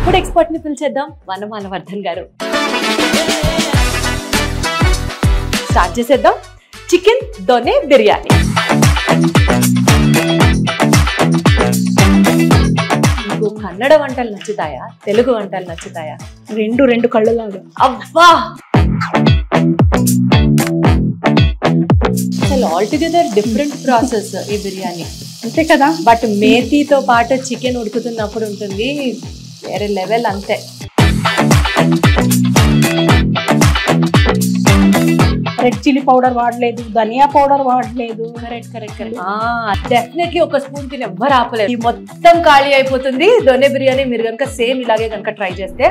Food expert ని పిలిచేద్దాం, వనమాలవర్ధన్ గారు. Start చేసేద్దాం. చికెన్ దొనే బిర్యానీ. మీకు కన్నడ వంటలు నచ్చుతాయా, తెలుగు వంటలు నచ్చుతాయా? రెండు కళ్ళలాగా. అబ్బా, అసలు ఆల్టుగెదర్ డిఫరెంట్ ప్రాసెస్ ఈ బిర్యానీ, అంతే కదా. బట్ మేతితో పాటు చికెన్ ఉడుకుతున్నప్పుడు ఉంటుంది వేరే లెవెల్. అంతే. రెడ్ చిల్లీ పౌడర్ వాడలేదు, ధనియా పౌడర్ వాడలేదు. కరెక్ట్. డెఫినెట్లీ ఒక స్పూన్ తిని ఎవ్వరు ఆపలేదు. ఈ మొత్తం ఖాళీ అయిపోతుంది దొన్నె బిర్యానీ. మీరు కనుక సేమ్ ఇలాగే కనుక ట్రై చేస్తే.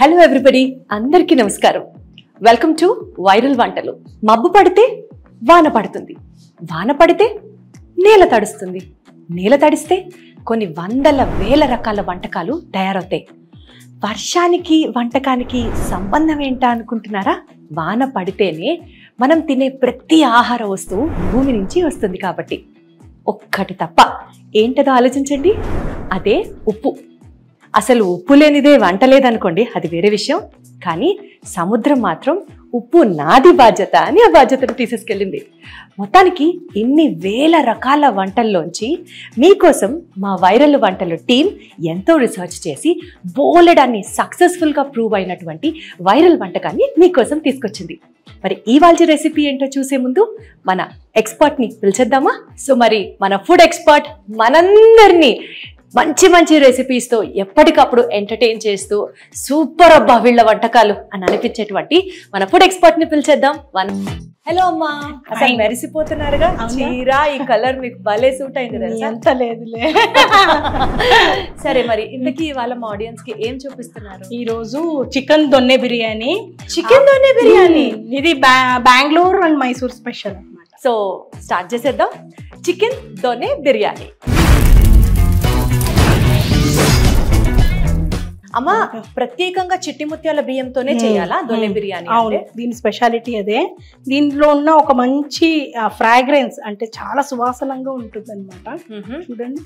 హలో ఎవ్రీబడి, అందరికీ నమస్కారం. వెల్కమ్ టు వైరల్ వంటలు. మబ్బు పడితే వాన పడుతుంది, వాన పడితే నేల తడుస్తుంది, నేల తడిస్తే కొన్ని వందల వేల రకాల వంటకాలు తయారవుతాయి. వర్షానికి వంటకానికి సంబంధం ఏంటా అనుకుంటున్నారా? వాన పడితేనే మనం తినే ప్రతి ఆహార వస్తువు భూమి నుంచి వస్తుంది కాబట్టి. ఒక్కటి తప్ప, ఏంటదో ఆలోచించండి, అదే ఉప్పు. అసలు ఉప్పు లేనిదే వంట లేదనుకోండి, అది వేరే విషయం. కానీ సముద్రం మాత్రం ఉప్పు నాది బాధ్యత అని ఆ బాధ్యతను తీసేసుకెళ్ళింది. మొత్తానికి ఇన్ని వేల రకాల వంటల్లోంచి మీకోసం మా వైరల్ వంటలు టీం ఎంతో రీసెర్చ్ చేసి బోలెడాన్ని సక్సెస్ఫుల్గా ప్రూవ్ అయినటువంటి వైరల్ వంటకాన్ని మీకోసం తీసుకొచ్చింది. మరి ఇవాల్టి రెసిపీ ఏంటో చూసే ముందు మన ఎక్స్పర్ట్ని పిలిచేద్దామా? సో మరి మన ఫుడ్ ఎక్స్పర్ట్ మనందరినీ మంచి మంచి రెసిపీస్తో ఎప్పటికప్పుడు ఎంటర్టైన్ చేస్తూ సూపర్ అబ్బా వీళ్ళ వంటకాలు అని అనిపించేటువంటి మన ఫుడ్ ఎక్స్పర్ట్ ని పిలిచేద్దాం. హలో అమ్మా, అసలు మెరిసిపోతున్నారుగా. చీర ఈ కలర్ మీకు భలే సూట్ అయింది కదా. ఎంత లేదులే. సరే, మరి ఇంతకీ వాళ్ళ మా ఆడియన్స్ కి ఏం చూపిస్తున్నారు? ఈ రోజు చికెన్ దొన్నె బిర్యానీ. చికెన్ దొన్నె బిర్యానీ ఇది బెంగళూరు అండ్ మైసూర్ స్పెషల్ అన్నమాట. సో స్టార్ట్ చేసేద్దాం. చికెన్ దొన్నె బిర్యానీ. అమ్మా, ప్రత్యేకంగా చిట్టి ముత్యాల బియ్యంతోనే చేయాలా దొన్నె బిర్యానీ? అవును, దీని స్పెషాలిటీ అదే. దీనిలో ఉన్న ఒక మంచి ఫ్రాగ్రెన్స్, అంటే చాలా సువాసనంగా ఉంటుంది అనమాట. చూడండి.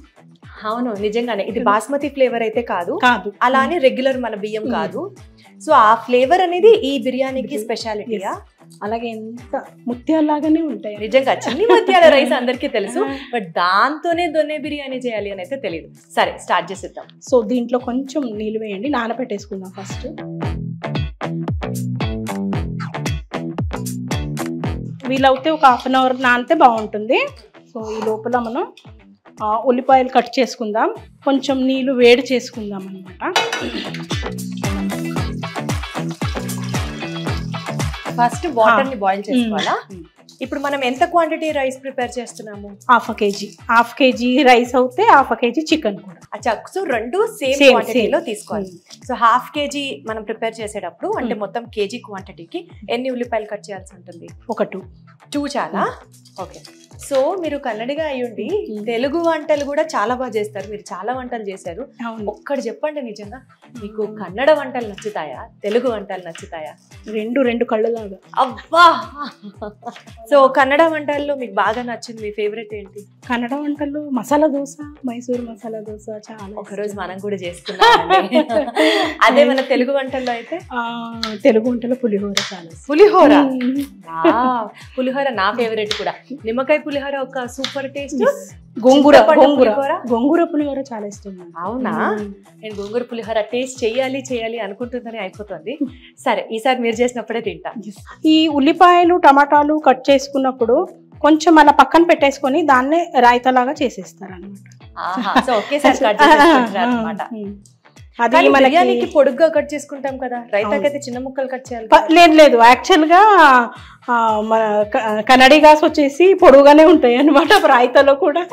అవును, నిజంగానే ఇది బాస్మతి ఫ్లేవర్ అయితే కాదు, అలానే రెగ్యులర్ మన బియ్యం కాదు. సో ఆ ఫ్లేవర్ అనేది ఈ బిర్యానీకి స్పెషాలిటీయా? అలాగే ఎంత ముత్యాలాగానే ఉంటాయి. నిజంగా చిన్ని ముత్యాల రైస్ అందరికీ తెలుసు, బట్ దాంతోనే దొన్నె బిర్యానీ చేయాలి అని అయితే తెలియదు. సరే, స్టార్ట్ చేసేద్దాం. సో దీంట్లో కొంచెం నీళ్ళు వేయండి, నానబెట్టేసుకుందాం ఫస్ట్. వీలవుతే ఒక హాఫ్ అన్ అవర్ నానితే బాగుంటుంది. సో ఈ లోపల మనం ఉల్లిపాయలు కట్ చేసుకుందాం, కొంచెం నీళ్ళు వేడి చేసుకుందాం అన్నమాట. ఫస్ట్ వాటర్ ని బాయిల్ చేసుకోవాలా? ఇప్పుడు మనం ఎంత క్వాంటిటీ రైస్ ప్రిపేర్ చేస్తున్నాము? హాఫ్ కేజీ రైస్ అవుతే హాఫ్ కేజీ చికెన్ కూడా. అచ్చా, సో రెండు సేమ్ క్వాంటిటీలో తీసుకోవాలి. సో హాఫ్ కేజీ మనం ప్రిపేర్ చేసేటప్పుడు అంటే మొత్తం కేజీ క్వాంటిటీకి ఎన్ని ఉల్లిపాయలు కట్ చేయాల్సి ఉంటుంది? ఒక టూ చాలా. ఓకే. సో మీరు కన్నడిగా అయ్యుండి తెలుగు వంటలు కూడా చాలా బాగా చేస్తారు. మీరు చాలా వంటలు చేశారు. ఒక్కటి చెప్పండి, నిజంగా మీకు కన్నడ వంటలు నచ్చుతాయా, తెలుగు వంటలు నచ్చుతాయా? రెండు కళ్ళలాగా. అబ్బా. సో కన్నడ వంటల్లో మీకు బాగా నచ్చింది, మీ ఫేవరెట్ ఏంటి? కన్నడ వంటల్లో మసాలా దోశ, మైసూర్ మసాలా దోశ చాలా. ఒకరోజు మనం కూడా చేసుకున్నాం. అదే మన తెలుగు వంటల్లో అయితే తెలుగు వంటలో పులిహోర చాలా. పులిహోర నా ఫేవరెట్ కూడా. నిమ్మకాయ పులిహోర ఒక సూపర్ టేస్ట్. గోంగూర పులిహోర చాలా ఇష్టం. అవునా? నేను గోంగూర పులిహోర టేస్ట్ చేయాలి అనుకుంటుందని అయిపోతుంది. సరే, ఈసారి మీరు చేసినప్పుడే తింటా. ఈ ఉల్లిపాయలు టమాటాలు కట్ చేసుకున్నప్పుడు కొంచెం అలా పక్కన పెట్టేసుకొని దాన్నే రాయితలాగా చేసేస్తారు అన్నమాట. అది బిర్యానీకి పొడుగ్గా కట్ చేసుకుంటాం కదా, రైతాకైతే చిన్న ముక్కలు కట్ చేయాలి. లేదు యాక్చువల్ గా మన కన్నడిగాస్ వచ్చేసి పొడుగానే ఉంటాయి అన్నమాట రాయితలో కూడా.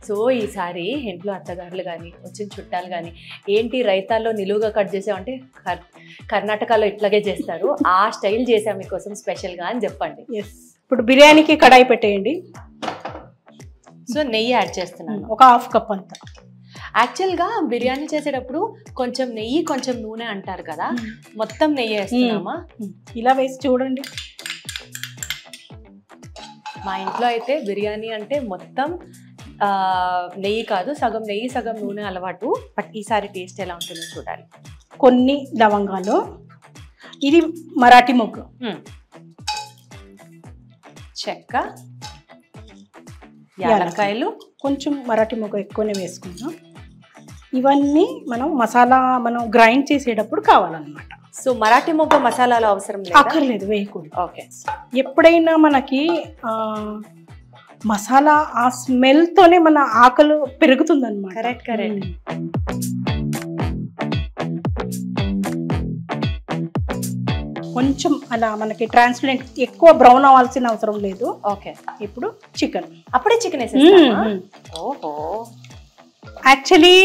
సో ఈసారి ఇంట్లో అత్తగారులు కానీ వచ్చిన చుట్టాలు కానీ ఏంటి రైతాల్లో నిలువుగా కట్ చేసామంటే కర్ణాటకలో ఇట్లాగే చేస్తారు, ఆ స్టైల్ చేసాం మీకోసం స్పెషల్గా అని చెప్పండి. ఇప్పుడు బిర్యానీకి కడాయి పెట్టేయండి. సో నెయ్యి యాడ్ చేస్తున్నాను, ఒక హాఫ్ కప్ అంతా. యాక్చువల్గా బిర్యానీ చేసేటప్పుడు కొంచెం నెయ్యి కొంచెం నూనె అంటారు కదా, మొత్తం నెయ్యి వేస్తున్నామా? ఇలా వేసి చూడండి. మా ఇంట్లో అయితే బిర్యానీ అంటే మొత్తం నెయ్యి కాదు, సగం నెయ్యి సగం నూనె అలవాటు. బట్ ఈసారి టేస్ట్ ఎలా ఉంటుందో చూడాలి. కొన్ని లవంగాలు, ఇది మరాఠీ మొగ్గు, చెక్క, యాలక్కాయలు, కొంచెం మరాఠీ మొగ్గ ఎక్కువనే వేసుకుందాం. ఇవన్నీ మనం మసాలా మనం గ్రైండ్ చేసేటప్పుడు కావాలన్నమాట. సో మరాఠీ మొగ్గ మసాలాలు అవసరం లేదు, అక్కర్లేదు, వేయకూడదు. ఓకే. ఎప్పుడైనా మనకి మసాలా ఆ స్మెల్తోనే మన ఆకలి పెరుగుతుంది అనమాట. Correct correct. కొంచెం అలా మనకి ట్రాన్స్పరెంట్, ఎక్కువ బ్రౌన్ అవ్వాల్సిన అవసరం లేదు. ఓకే. ఇప్పుడు చికెన్, అప్పుడే చికెన్ వేసేస్తామా? ఓహో. యాక్చువల్లీ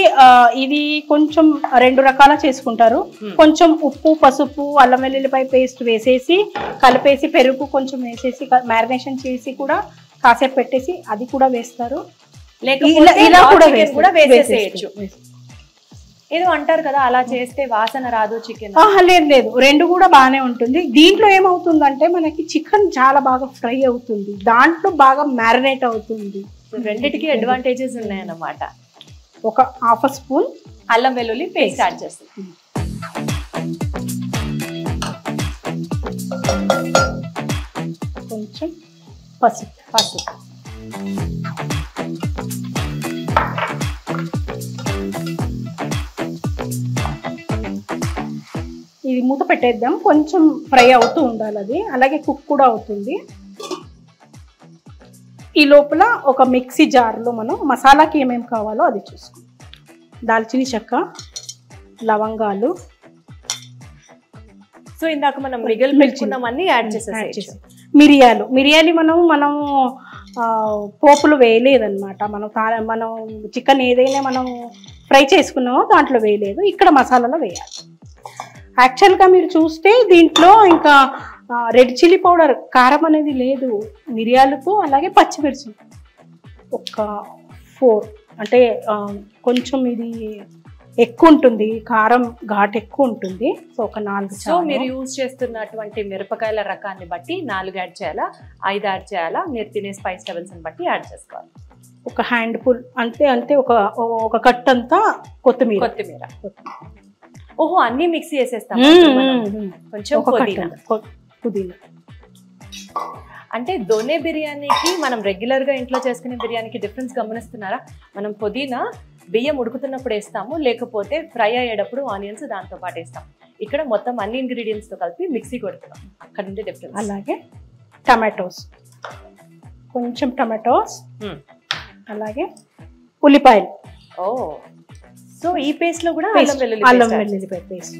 ఇది కొంచెం 2 రకాల చేసుకుంటారు. కొంచెం ఉప్పు, పసుపు, అల్లం వెల్లుల్లిపాయ పేస్ట్ వేసేసి కలిపేసి పెరుగు కొంచెం వేసేసి మ్యారినేషన్ చేసి కూడా కాసేపు పెట్టేసి అది కూడా వేస్తారు. ఇలా కూడా వేసేసేయచ్చు. ఏదో అంటారు కదా అలా చేస్తే వాసన రాదు చికెన్. లేదు లేదు, 2 కూడా బాగానే ఉంటుంది. దీంట్లో ఏమవుతుందంటే మనకి చికెన్ చాలా బాగా ఫ్రై అవుతుంది, దాంట్లో బాగా మ్యారినేట్ అవుతుంది. రెండిటికి అడ్వాంటేజెస్ ఉన్నాయన్నమాట. ఒక ½ స్పూన్ అల్లం వెల్లుల్లి పేస్ట్ యాడ్ చేస్తుంది. కొంచెం పసుపు, ఇది మూత పెట్టేద్దాం. కొంచెం ఫ్రై అవుతూ ఉండాలి అది, అలాగే కుక్ కూడా అవుతుంది. ఈ లోపల ఒక మిక్సీ జార్లో మనం మసాలాకి ఏమేమి కావాలో అది చూసుకుందాం. దాల్చిన చెక్క, లవంగాలు. సో ఇందాక మనం మిగిలిపోయినవన్నీ యాడ్ చేసేసి, మిరియాలు మనం పోపులు వేయలేదన్నమాట. మనం చికెన్ ఏదైనా మనం ఫ్రై చేసుకున్నామో దాంట్లో వేయలేదు, ఇక్కడ మసాలాలో వేయాలి. యాక్చువల్గా మీరు చూస్తే దీంట్లో ఇంకా రెడ్ చిల్లీ పౌడర్, కారం అనేది లేదు. మిరియాలతో అలాగే పచ్చిమిర్చి ఒక 4, అంటే కొంచెం ఇది ఎక్కువ ఉంటుంది, కారం ఘాట్ ఎక్కువ ఉంటుంది. సో ఒక 4. సో మీరు యూజ్ చేస్తున్నటువంటి మిరపకాయల రకాన్ని బట్టి 4 యాడ్ చేయాలా, 5 యాడ్ చేయాలా, మీరు తినే స్పైస్ లెవెల్స్ బట్టి యాడ్ చేసుకోవాలి. ఒక హ్యాండ్ ఫుల్ అంతే ఒక కట్ అంతా కొత్తిమీర. ఓహో, అన్ని మిక్సీ చేసేస్తాం. కొంచెం పుదీనా. అంటే దొనే బిర్యానీకి మనం రెగ్యులర్ గా ఇంట్లో చేసుకునే బిర్యానీకి డిఫరెన్స్ గమనిస్తున్నారా? మనం పుదీనా బియ్యం ఉడుకుతున్నప్పుడు వేస్తాము, లేకపోతే ఫ్రై అయ్యేటప్పుడు ఆనియన్స్ దాంతో పాటు వేస్తాం. ఇక్కడ మొత్తం అన్ని ఇంగ్రీడియంట్స్ తో కలిపి మిక్సీ కొడుతున్నాం, అక్కడ నుండి డిఫరెన్స్. అలాగే టమాటోస్, కొంచెం టమాటోస్, అలాగే ఉల్లిపాయలు. ఓ, సో ఈ పేస్ట్ లో కూడా అల్లం వెల్లుల్లిపాయ పేస్ట్,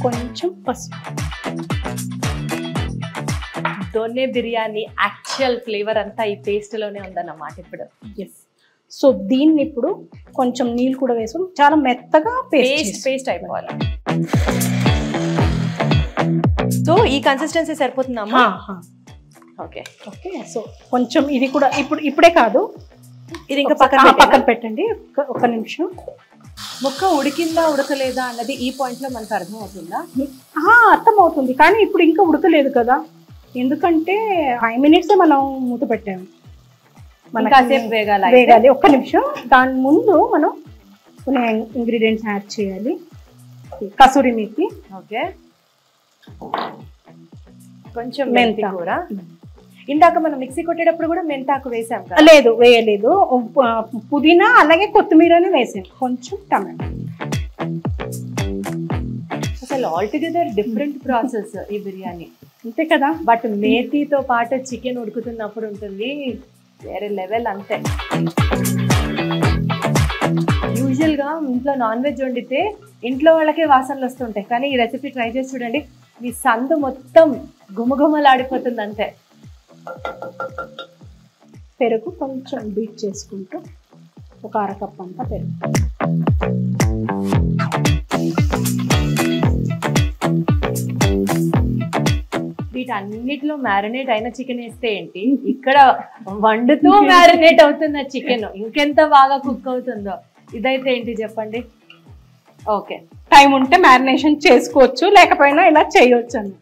కొంచెం పసుపు. దొనే బిర్యానీ యాక్చువల్ ఫ్లేవర్ అంతా ఈ పేస్ట్ లోనే ఉందన్నమాట ఇప్పుడు. ఎస్. సో దీన్ని ఇప్పుడు కొంచెం నీళ్ళు కూడా వేసుకుని చాలా మెత్తగా పేస్ట్ అయిపోవాలి. సో ఈ కన్సిస్టెన్సీ సరిపోతుందమ్మా? ఓకే. సో కొంచెం ఇది కూడా ఇప్పుడే కాదు, ఇది ఇంకా పక్కన పెట్టండి. ఒక నిమిషం. ముక్క ఉడికిందా ఉడకలేదా అన్నది ఈ పాయింట్ లో మనకు అర్థం అవుతుందా? అర్థం అవుతుంది, కానీ ఇప్పుడు ఇంకా ఉడకలేదు కదా, ఎందుకంటే 5 minutes మనం మూత పెట్టాము. కాసేపు వేగాలి. ఒక్క నిమిషం. దాని ముందు మనం కొన్ని ఇంగ్రీడియంట్స్ యాడ్ చేయాలి. కసూరి మేతి, ఓకే, కొంచెం మెంతి కూర. ఇందాక మనం మిక్సీ కొట్టేటప్పుడు కూడా మెంతాకు వేసాం కదా? లేదు, వేయలేదు. పుదీనా అలాగే కొత్తిమీరని వేసాం, కొంచెం టమాటో. అసలు ఆల్ టుగెదర్ డిఫరెంట్ ప్రాసెస్ ఈ బిర్యానీ, అంతే కదా? బట్ మేతితో పాటు చికెన్ ఉడుకుతున్నప్పుడు ఉంటుంది వేరే లెవెల్. అంతే. యూజువల్గా ఇంట్లో నాన్ వెజ్ వండితే ఇంట్లో వాళ్ళకే వాసనలు వస్తుంటాయి, కానీ ఈ రెసిపీ ట్రై చేసి చూడండి, మీ సందు మొత్తం గుమగుమలాడిపోతుంది. అంతే. పెరుగు కొంచెం బీట్ చేసుకుంటూ ఒక 1/2 కప్ అంతా పెరుగు. బీట్ అన్నిట్లో మ్యారినేట్ అయిన చికెన్ వేస్తే ఏంటి, ఇక్కడ వండుతూ మ్యారినేట్ అవుతున్న చికెన్ ఇంకెంత బాగా కుక్ అవుతుందో. ఇదైతే ఏంటి చెప్పండి. ఓకే, టైం ఉంటే మ్యారినేషన్ చేసుకోవచ్చు, లేకపోయినా ఇలా చేయొచ్చు అని.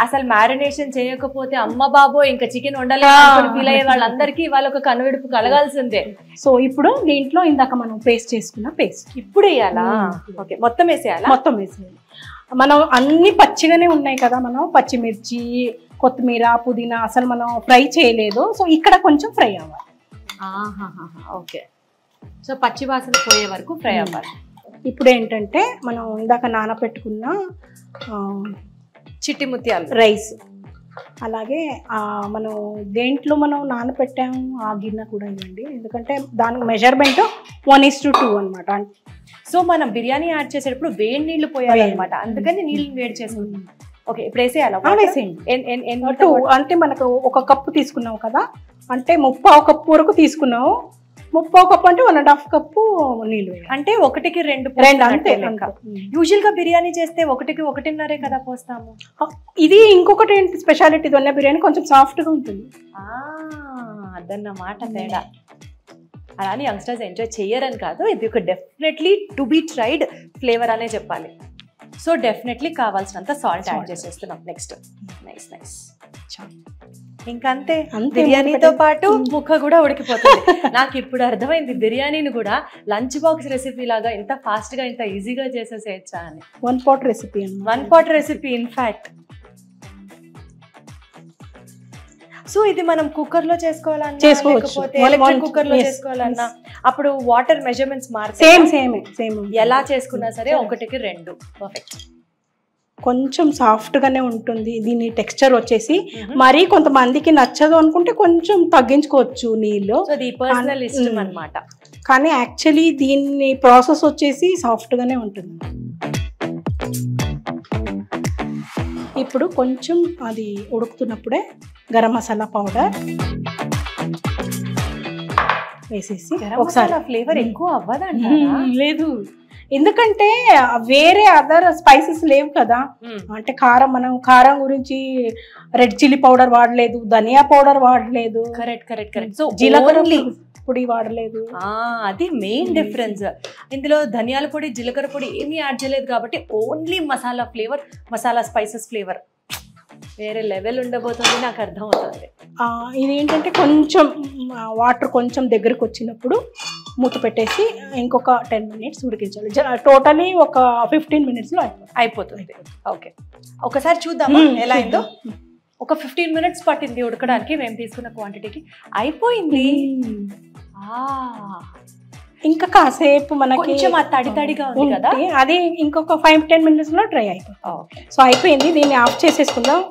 అసలు మ్యారినేషన్ చేయకపోతే అమ్మ బాబో ఇంకా చికెన్ వండలేదు ఫీల్ అయ్యే వాళ్ళందరికీ వాళ్ళొక కనువిడుపు కలగాల్సిందే. సో ఇప్పుడు దీంట్లో ఇందాక మనం పేస్ట్ చేసుకున్న పేస్ట్ ఇప్పుడు వేయాలా? ఓకే, మొత్తం వేసేయాలా? మొత్తం వేసేయాలి. మనం అన్ని పచ్చిగానే ఉన్నాయి కదా, మనం పచ్చిమిర్చి, కొత్తిమీర, పుదీనా అసలు మనం ఫ్రై చేయలేదు. సో ఇక్కడ కొంచెం ఫ్రై అవ్వాలి. ఓకే, సో పచ్చి వాసన పోయే వరకు ఫ్రై అవ్వాలి. ఇప్పుడు ఏంటంటే మనం ఇందాక నానబెట్టుకున్న చిట్టి ముత్యాలు రైస్, అలాగే మనం దేంట్లో మనం నానబెట్టాము ఆ గిన్నె కూడా ఇవ్వండి, ఎందుకంటే దానికి మెజర్మెంట్ 1:2 అనమాట. సో మనం బిర్యానీ యాడ్ చేసేటప్పుడు వేడి నీళ్లు పోయాలన్నమాట, అందుకని నీళ్ళు వేడి చేసుకుంటాం. ఓకే, ఇప్పుడు వేసేయాలా? వేసేయండి. 2 అంటే మనకు 1 కప్పు తీసుకున్నావు కదా, అంటే 3/4 కప్పు వరకు తీసుకున్నావు. 3/4 కప్పు అంటే 1.5 కప్పు నీళ్ళు, అంటే 1కి 2 అంతే. యూజువల్ గా బిర్యానీ చేస్తే 1కి 1.5 కదా పోస్తాము. ఇది ఇంకొకటి ఏంటి స్పెషాలిటీ, దొన్న బిర్యానీ కొంచెం సాఫ్ట్ గా ఉంటుంది. అదన్నమాట తేడా. అలానే యంగ్స్టర్స్ ఎంజాయ్ చెయ్యరని కాదు, ఇది ఒక definitely to be tried flavour అనే చెప్పాలి. సో డెఫినెట్లీ కావాల్సినంత సాల్ట్ యాడ్ చేసేస్తున్నాం. నెక్స్ట్ నైస్ నైస్, ఇంకంతే. బిర్యానీతో పాటు ముక్క కూడా ఉడికిపోతుంది. నాకు ఇప్పుడు అర్థమైంది బిర్యానీని కూడా లంచ్ బాక్స్ రెసిపీ లాగా ఇంత ఫాస్ట్ గా ఇంత ఈజీగా చేసేసేయచ్చా అని. 1 pot recipe, 1 pot recipe in fact. So ఇది మనం కుక్కర్ లో చేసుకోవాలన్నా, లేకపోతే ఎలక్ట్రిక్ కుక్కర్ లో చేసుకోవాలన్నా అప్పుడు వాటర్ మెజర్మెంట్స్ మారుతాయి. సేమ్ ఎలా చేసుకున్నా సరే 1కి 2 పర్ఫెక్ట్. కొంచెం సాఫ్ట్ గానే ఉంటుంది దీని టెక్స్చర్ వచ్చేసి. మరి కొంతమందికి నచ్చదు అనుకుంటే కొంచెం తగ్గించుకోవచ్చు నీళ్ళు, సో అది పర్సనల్ ఇష్టం అన్నమాట. కానీ యాక్చువల్లీ దీని ప్రాసెస్ వచ్చేసి సాఫ్ట్ గానే ఉంటుంది. ఇప్పుడు కొంచెం అది ఉడుకుతున్నప్పుడే గరం మసాలా పౌడర్ వేసేసి ఒకసారి. ఫ్లేవర్ ఎక్కువ అవ్వదంటారా? లేదు, ఎందుకంటే వేరే అదర్ స్పైసెస్ లేవు కదా. అంటే కారం, మనం కారం గురించి రెడ్ చిల్లీ పౌడర్ వాడలేదు, ధనియా పౌడర్ వాడలేదు, కరెక్ట్. సో జీలకర్ర పొడి వాడలేదు. అది మెయిన్ డిఫరెన్స్. ఇందులో ధనియాల పొడి, జీలకర్ర పొడి ఏమీ యాడ్ చేయలేదు కాబట్టి only masala flavour, masala spices flavour వేరే లెవెల్ ఉండబోతుంది, నాకు అర్థం అవుతుంది. ఇదేంటంటే కొంచెం వాటర్ కొంచెం దగ్గరకు వచ్చినప్పుడు మూత పెట్టేసి ఇంకొక 10 minutes ఉడికించాలి. టోటలీ ఒక 15 minutes లో అయిపోతుంది. ఓకే, ఒకసారి చూద్దామా ఎలా అయిందో. ఒక 15 minutes పట్టింది ఉడకడానికి మేము తీసుకున్న క్వాంటిటీకి. అయిపోయింది. ఇంకా కాసేపు మనకి కొంచెం తడిగా ఉంది కదా, అది ఇంకొక 5-10 minutes లో డ్రై అయిపోతుంది. సో అయిపోయింది, దీన్ని ఆఫ్ చేసేసుకుందాం.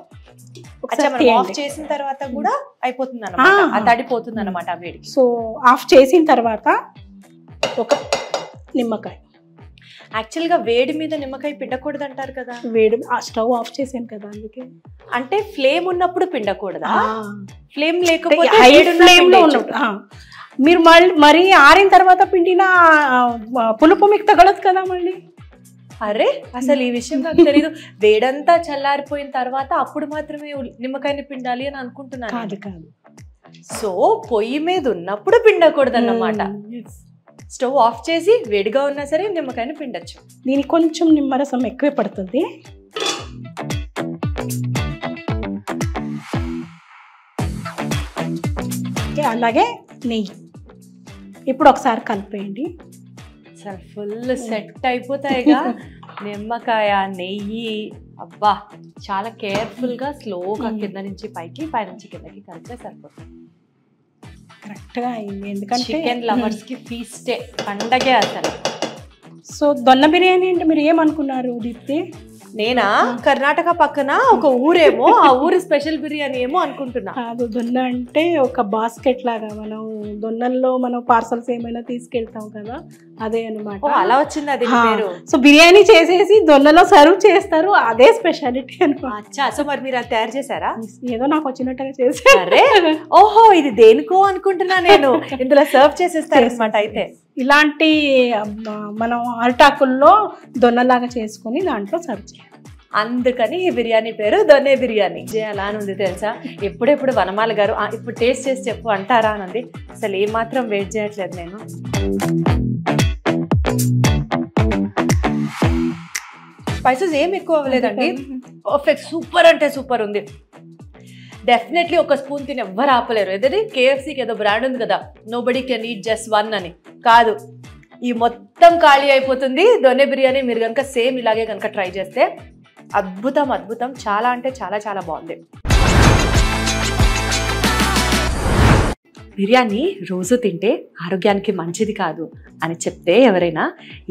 ఆఫ్ చేసిన తర్వాత కూడా అయిపోతుంది అన్నమాట, తడిపోతుంది అన్నమాట వేడికి. సో ఆఫ్ చేసిన తర్వాత ఒక నిమ్మకాయ. యాక్చువల్ గా వేడి మీద నిమ్మకాయ పిండకూడదు అంటారు కదా. వేడి స్టవ్ ఆఫ్ చేసాను కదా అందుకే. అంటే ఫ్లేమ్ ఉన్నప్పుడు పిండకూడదా? ఫ్లేమ్ లేకపోతే హై ఫ్లేమ్ లో ఉన్నప్పుడు. మీరు మరి ఆరిన తర్వాత పిండిన పులుపు మీకు తగలదు కదా మళ్ళీ. అరే అసలు ఈ విషయం నాకు తెలియదు. వేడంతా చల్లారిపోయిన తర్వాత అప్పుడు మాత్రమే నిమ్మకాయని పిండాలి అని అనుకుంటున్నాను. కాదు. సో పొయ్యి మీద ఉన్నప్పుడు పిండకూడదు అన్నమాట. స్టవ్ ఆఫ్ చేసి వేడిగా ఉన్నా సరే నిమ్మకాయని పిండొచ్చు. దీనికి కొంచెం నిమ్మరసం ఎక్కువే పడుతుంది. అలాగే నెయ్యి ఇప్పుడు ఒకసారి కలిపేయండి. అసలు ఫుల్ సెట్ అయిపోతాయిగా నిమ్మకాయ, నెయ్యి. అబ్బా, చాలా కేర్ఫుల్ గా స్లోగా కింద నుంచి పైకి, పై నుంచి కిందకి కలిపే సరిపోతుంది. కరెక్ట్ గా అయింది, ఎందుకంటే చికెన్ లవర్స్ కి ఫీస్టే, పండగే అసలు. సో దొన్న బిర్యానీ అంటే మీరు ఏమనుకున్నారు దీప్తి? నేనా కర్ణాటక పక్కన ఒక ఊరేమో, ఆ ఊరి స్పెషల్ బిర్యానీ ఏమో అనుకుంటున్నా. కాదు, దొన్న అంటే ఒక బాస్కెట్ లాగా మనం దొన్నల్లో మనం పార్సల్స్ ఏమైనా తీసుకెళ్తాం కదా, అదే అనమాట. అలా వచ్చింది అది పేరు. సో బిర్యానీ చేసేసి దొన్నలో సర్వ్ చేస్తారు, అదే స్పెషాలిటీ అనమాట. సో మరి మీరు అది తయారు చేశారా? ఏదో నాకు వచ్చినట్టుగా చేశారు. ఓహో, ఇది దేనికో అనుకుంటున్నా నేను. ఇందులో సర్వ్ చేసేస్తారు అనమాట. అయితే ఇలాంటి మనం అరిటాకుల్లో దొన్నలాగా చేసుకుని దాంట్లో సర్వ్ చేయాలి. అందుకని ఈ బిర్యానీ పేరు దొన్నె బిర్యానీ. అలా అని ఉంది తెలుసా. ఎప్పుడెప్పుడు వనమాల గారు ఇప్పుడు టేస్ట్ చేసి చెప్పు అంటారా అని ఉంది. అసలు ఏమాత్రం వెయిట్ చేయట్లేదు నేను. స్పైసెస్ ఏం ఎక్కువ అవ్వలేదండి, పర్ఫెక్ట్, సూపర్ అంటే సూపర్ ఉంది. డెఫినెట్లీ ఒక స్పూన్ తిని ఎవ్వరు ఆపలేరు. ఏదైతే కేఎఫ్సీకి ఏదో బ్రాండ్ ఉంది కదా, nobody can eat just one అని. కాదు, ఈ మొత్తం ఖాళీ అయిపోతుంది దొన్నె బిర్యానీ. మీరు కనుక సేమ్ ఇలాగే కనుక ట్రై చేస్తే అద్భుతం అద్భుతం, చాలా అంటే చాలా చాలా బాగుంది. బిర్యానీ రోజు తింటే ఆరోగ్యానికి మంచిది కాదు అని చెప్తే ఎవరైనా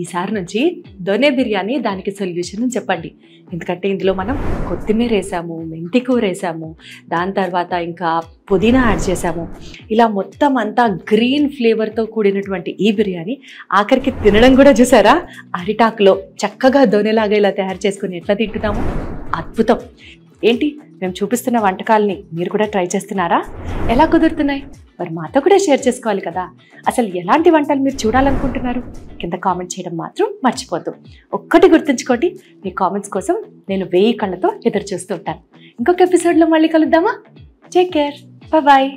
ఈసారి నుంచి దొన్నె బిర్యానీ దానికి సొల్యూషన్ అని చెప్పండి. ఎందుకంటే ఇందులో మనం కొత్తిమీర వేసాము, మెంతి కూర వేసాము, దాని తర్వాత ఇంకా పుదీనా యాడ్ చేసాము. ఇలా మొత్తం అంతా గ్రీన్ ఫ్లేవర్తో కూడినటువంటి ఈ బిర్యానీ ఆఖరికి తినడం కూడా చూసారా, అరిటాకులో చక్కగా దొన్నెలాగా ఇలా తయారు చేసుకుని ఎట్లా తింటున్నాము, అద్భుతం. ఏంటి మేము చూపిస్తున్న వంటకాలని మీరు కూడా ట్రై చేస్తున్నారా? ఎలా కుదురుతున్నాయి మరి మాతో కూడా షేర్ చేసుకోవాలి కదా. అసలు ఎలాంటి వంటలు మీరు చూడాలనుకుంటున్నారు కింద కామెంట్ చేయడం మాత్రం మర్చిపోద్దు. ఒక్కటి గుర్తుంచుకోండి, మీ కామెంట్స్ కోసం నేను 1000 కళ్ళతో ఎదురు చూస్తూ ఉంటాను. ఇంకొక ఎపిసోడ్లో మళ్ళీ కలుద్దామా? Take care, bye.